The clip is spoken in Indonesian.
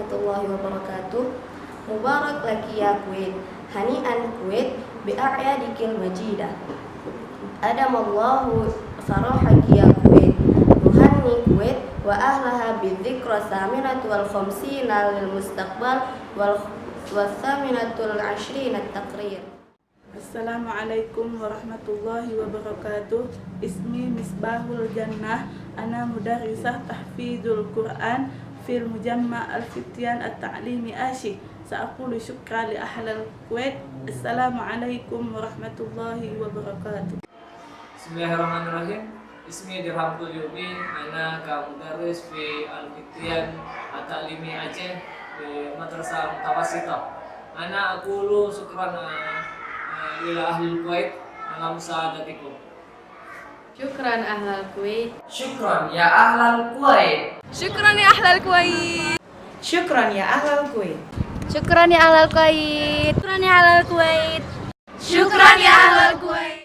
warahmatullahi wabarakatuh. Mubarak laki ya Kuwait, hani'an Kuwait bi'a'yadikil majidah. Adamallahu farahaki ya Kuwait, nuhanni Kuwait wa ahlaha bidzikra saminatu wal khamsina lil mustaqbal wal thaminatul 'ashrina at-taqrir. Assalamualaikum warahmatullahi wabarakatuh. Ismi Misbahul Jannah. Ana mudarrisah tahfidzul Quran fil Mujamma' al-Fityan at-Ta'limi Asyik. Sa'aqulu syukran li ahlal Kuwait. Assalamualaikum warahmatullahi wabarakatuh. Bismillahirrahmanirrahim. Ismi Dirhamul Yumi. Ana ka mudarris fi al-Fityan at-Ta'limi Aceh di Madrasah Mutawassithah. Ana aqulu syukran ila ahli Kuwait ala musaadatikum. Syukran ahlal Kuwait. Syukran ya ahlal Kuwait. Syukran ya ahlal Kuwait. Syukran ya ahlal Kuwait. Syukran ya ahlal Kuwait. Syukran ya ahlal Kuwait. Syukran ya ahlal Kuwait.